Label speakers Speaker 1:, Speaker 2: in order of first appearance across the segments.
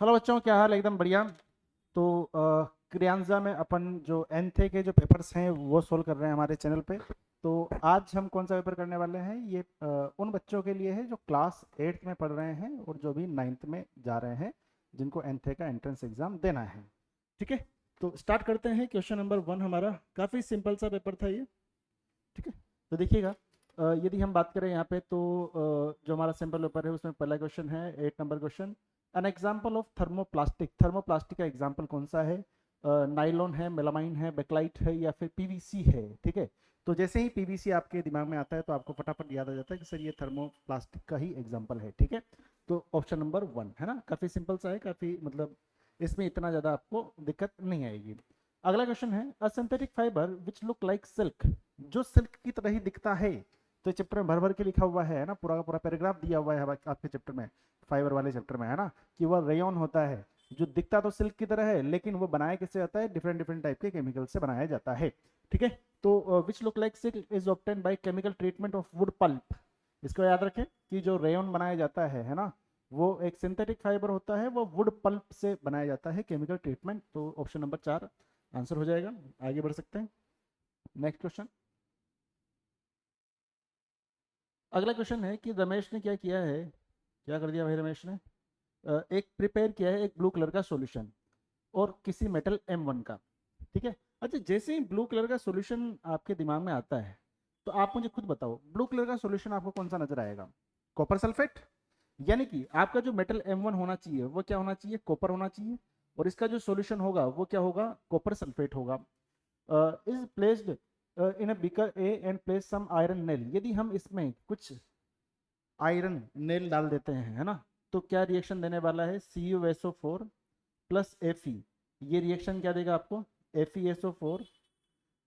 Speaker 1: Hello बच्चों, क्या हाल है? एकदम बढ़िया। तो क्रियांजा में अपन जो एनथे के जो पेपर्स हैं वो सोल्व कर रहे हैं हमारे चैनल पे। तो आज हम कौन सा पेपर करने वाले हैं? ये उन बच्चों के लिए है जो क्लास 8th में पढ़ रहे हैं और जो भी 9th में जा रहे हैं, जिनको एनथे का एंट्रेंस एग्ज़ाम देना है। ठीक है, तो स्टार्ट करते हैं। क्वेश्चन नंबर 1 हमारा काफ़ी सिंपल सा पेपर था ये। ठीक है, तो देखिएगा। यदि हम बात करें यहाँ पे तो जो हमारा सैम्पल पेपर है उसमें पहला क्वेश्चन है 8 number question. An example of thermoplastic. Thermoplastic का एग्जाम्पल कौन सा है? नाइलॉन है, मेलामाइन है, बेकलाइट है या फिर पीवीसी है। ठीक है, तो जैसे ही पीवीसी आपके दिमाग में आता है तो आपको फटाफट याद आ जाता है कि सर ये थर्मोप्लास्टिक का ही एग्जाम्पल है। ठीक है, तो ऑप्शन नंबर 1 है ना, काफ़ी सिंपल सा है, काफ़ी मतलब इसमें इतना ज़्यादा आपको दिक्कत नहीं आएगी। अगला क्वेश्चन है अ synthetic fibre which look like silk. जो सिल्क की तरह ही दिखता है। तो चैप्टर में भर भर के लिखा हुआ है ना, पूरा का पूरा पैराग्राफ दिया हुआ है आपके चैप्टर में, फाइबर वाले चैप्टर में, है ना, कि वह रेयन होता है जो दिखता तो सिल्क की तरह है, लेकिन वो बनाया किससे जाता है? डिफरेंट डिफरेंट टाइप के केमिकल से बनाया जाता है। ठीक है, तो which look like silk is obtain by chemical treatment of wood pulp. इसको याद रखें कि जो रेयन बनाया जाता है ना, वो एक सिंथेटिक फाइबर होता है, वो वुड पल्प से बनाया जाता है केमिकल ट्रीटमेंट। तो ऑप्शन नंबर 4 आंसर हो जाएगा। आगे बढ़ सकते हैं। Next question. अगला क्वेश्चन है कि रमेश ने क्या किया है? क्या कर दिया भाई रमेश ने? एक प्रिपेयर किया है एक ब्लू कलर का सॉल्यूशन और किसी मेटल M1 का। ठीक है, अच्छा, जैसे ही ब्लू कलर का सॉल्यूशन आपके दिमाग में आता है तो आप मुझे खुद बताओ, ब्लू कलर का सॉल्यूशन आपको कौन सा नजर आएगा? Copper sulphate. यानी कि आपका जो मेटल M1 होना चाहिए वो क्या होना चाहिए? कॉपर होना चाहिए। और इसका जो सॉल्यूशन होगा वो क्या होगा? कॉपर सल्फेट होगा। Is placed in a beaker A and place some iron nail. यदि हम इसमें कुछ आयरन नेल डाल देते हैं, है ना, तो क्या रिएक्शन देने वाला है? CuSO4 plus Fe। ये रिएक्शन क्या देगा आपको? FeSO4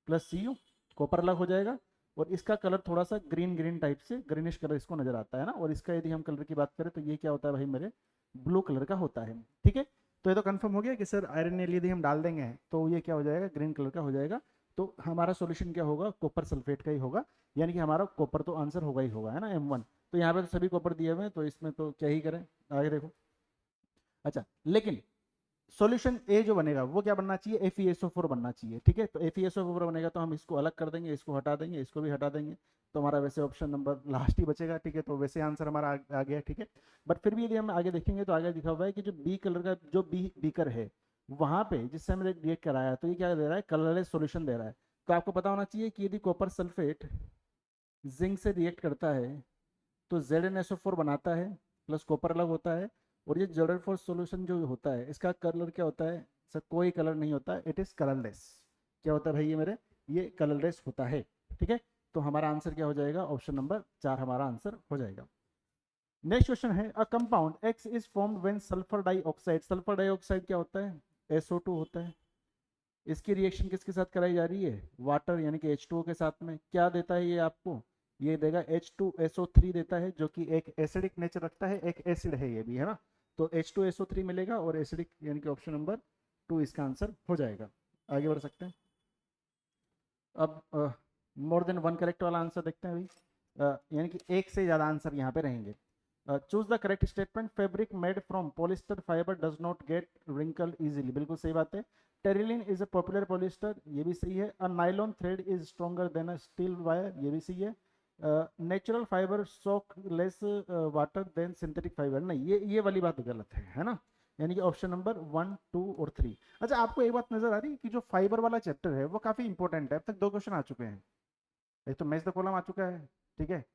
Speaker 1: प्लस Cu, कॉपर अलग हो जाएगा और इसका कलर थोड़ा सा ग्रीन ग्रीन टाइप से, ग्रीनिश कलर इसको नजर आता है ना। और इसका यदि हम कलर की बात करें तो ये क्या होता है भाई मेरे? ब्लू कलर का होता है। ठीक है, तो ये तो कंफर्म हो गया कि सर आयरन नेल यदि हम डाल देंगे तो ये क्या हो जाएगा? ग्रीन कलर का हो जाएगा। तो हमारा सॉल्यूशन क्या होगा? कॉपर सल्फेट का ही होगा। यानी कि हमारा कॉपर तो आंसर होगा ही होगा, है ना, M1। तो यहाँ पे तो सभी कॉपर दिए हुए हैं तो इसमें तो क्या ही करें। आगे देखो। अच्छा, लेकिन सॉल्यूशन ए जो बनेगा वो क्या बनना चाहिए? FeSO4 बनना चाहिए। ठीक है, तो FeSO4 बनेगा तो हम इसको अलग कर देंगे, इसको हटा देंगे, इसको भी हटा देंगे। तो हमारा वैसे ऑप्शन नंबर लास्ट ही बचेगा। ठीक है, तो वैसे आंसर हमारा आ गया। ठीक है, बट फिर भी यदि हम आगे देखेंगे तो आगे लिखा हुआ है कि जो बी कलर का जो बी बीकर है वहां पे जिससे हमने रिएक्ट कराया तो ये क्या दे रहा है? कलरलेस सॉल्यूशन दे रहा है। तो आपको पता होना चाहिए कि यदि कॉपर सल्फेट जिंक से रिएक्ट करता है तो ZnSO4 बनाता है, प्लस कॉपर अलग होता है। और ये ZnO4 सॉल्यूशन जो होता है इसका कलर क्या होता है? सर कोई कलर नहीं होता, इट इज कलरलेस। क्या होता है भाई ये मेरे? ये कलरलेस होता है। ठीक है, तो हमारा आंसर क्या हो जाएगा? ऑप्शन नंबर 4 हमारा आंसर हो जाएगा। नेक्स्ट क्वेश्चन है a compound X is formed when sulphur dioxide. Sulphur dioxide क्या होता है? SO2 होता है। इसकी रिएक्शन किसके साथ कराई जा रही है? वाटर यानी कि H2O के साथ में। क्या देता है ये आपको? ये देगा H2SO3 देता है, जो कि एक एसिडिक नेचर रखता है, एक एसिड है ये भी, है ना। तो H2SO3 मिलेगा और एसिडिक, यानी कि ऑप्शन नंबर 2 इसका आंसर हो जाएगा। आगे बढ़ सकते हैं। अब मोर देन वन करेक्ट वाला आंसर देखते हैं अभी। यानी कि एक से ज़्यादा आंसर यहाँ पे रहेंगे। Choose the correct statement. Fabric made from polyester fibre does not get wrinkle easily. बिल्कुल सही बात है। Terylene is a popular polyester, ये भी सही है। A nylon thread is stronger than a steel wire, ये भी सही है। Natural fibre soak less water than synthetic fibre, नहीं, ये वाली बात गलत है ना। यानी कि ऑप्शन नंबर 1, 2 और 3। अच्छा, आपको एक बात नजर आ रही है कि जो फाइबर वाला चैप्टर है वो काफी इंपॉर्टेंट है। अब तक 2 क्वेश्चन आ चुके हैं। एक तो मैच द कॉलम आ चुका है, ठीक है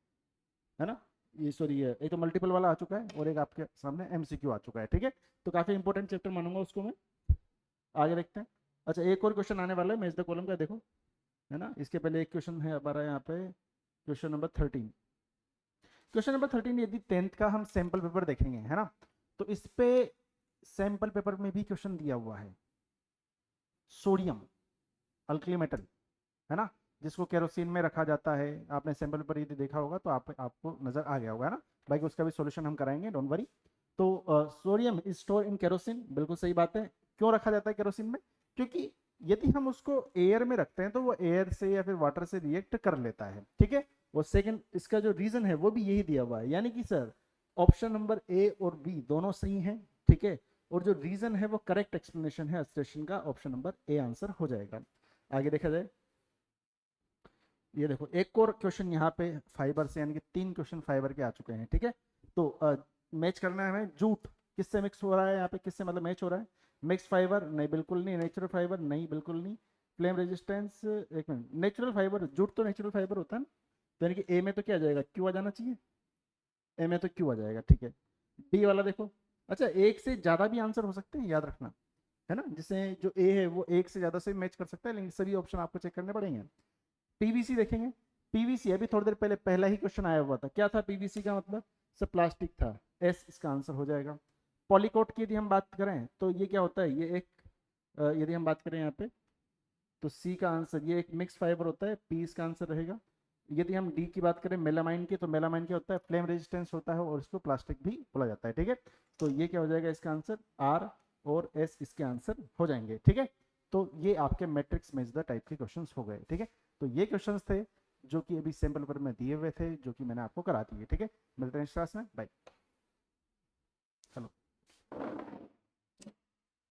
Speaker 1: ना, ये सॉरी ये एक तो मल्टीपल वाला आ चुका है और एक आपके सामने MCQ आ चुका है। ठीक है, तो काफी इंपॉर्टेंट चैप्टर मानूंगा उसको मैं। आगे देखते हैं। अच्छा, एक और क्वेश्चन आने वाला है मैच द कॉलम का, देखो, है ना। इसके पहले एक क्वेश्चन है हमारा यहाँ पे, क्वेश्चन नंबर 13। क्वेश्चन नंबर 13 यदि 10th का हम सैंपल पेपर देखेंगे, है ना, तो इस पे सैंपल पेपर में भी क्वेश्चन दिया हुआ है। सोडियम अल्कली मेटल, है ना, जिसको केरोसिन में रखा जाता है। आपने सैंपल पर यदि देखा होगा तो आपको नजर आ गया होगा, है ना। बाकी उसका भी सॉल्यूशन हम कराएंगे, डोंट वरी। तो sodium is store in kerosene, बिल्कुल सही बात है। क्यों रखा जाता है केरोसिन में? क्योंकि यदि हम उसको एयर में रखते हैं तो वो एयर से या फिर वाटर से रिएक्ट कर लेता है। ठीक है, और सेकंड इसका जो रीजन है वो भी यही दिया हुआ है। यानी कि सर ऑप्शन नंबर A और B दोनों सही हैं। ठीक है, और जो रीजन है वो करेक्ट एक्सप्लेनेशन है अस्ट्रेशन का, ऑप्शन नंबर ए आंसर हो जाएगा। आगे देखा जाए, ये देखो एक और क्वेश्चन यहाँ पे फाइबर से, यानी कि 3 क्वेश्चन फाइबर के आ चुके हैं, ठीक है। तो मैच करना है हमें, जूट किससे मिक्स हो रहा है यहाँ पे, किससे मतलब मैच हो रहा है, मिक्स फाइबर नहीं बिल्कुल नहीं, नेचुरल फाइबर नहीं बिल्कुल नहीं, फ्लेम रेजिस्टेंस, एक मिनट, नेचुरल फाइबर, जूट तो नेचुरल फाइबर होता है ना, तो यानी कि ए में तो क्या आ जाएगा, क्यू आ जाना चाहिए, ए में तो क्यू आ जाएगा, ठीक है। डी वाला देखो, अच्छा एक से ज्यादा भी आंसर हो सकते हैं, याद रखना, है ना, जिससे जो ए है वो एक से ज्यादा से मैच कर सकता है, लेकिन सभी ऑप्शन आपको चेक करने पड़ेंगे। पीवीसी देखेंगे, पीवीसी अभी थोड़ी देर पहले पहला ही क्वेश्चन आया हुआ था, क्या था पीवीसी का मतलब, सब प्लास्टिक था, एस इसका आंसर हो जाएगा। पॉलीकोट की यदि हम बात करें तो ये क्या होता है, ये एक यदि हम बात करें यहाँ पे, तो सी का आंसर, ये एक मिक्स फाइबर होता है, पी इसका आंसर रहेगा। यदि हम डी की बात करें मेलामाइन की, तो मेलामाइन क्या होता है, फ्लेम रेजिस्टेंस होता है और इसको प्लास्टिक भी बोला जाता है, ठीक है। तो ये क्या हो जाएगा इसका आंसर, आर और एस इसके आंसर हो जाएंगे, ठीक है। तो ये आपके मैट्रिक्स मैच द टाइप के क्वेश्चंस हो गए, ठीक है। तो ये क्वेश्चंस थे जो कि अभी सैंपल पेपर में दिए हुए थे, जो कि मैंने आपको करा दिए, ठीक है। मिलते हैं इस क्लास में, बाय।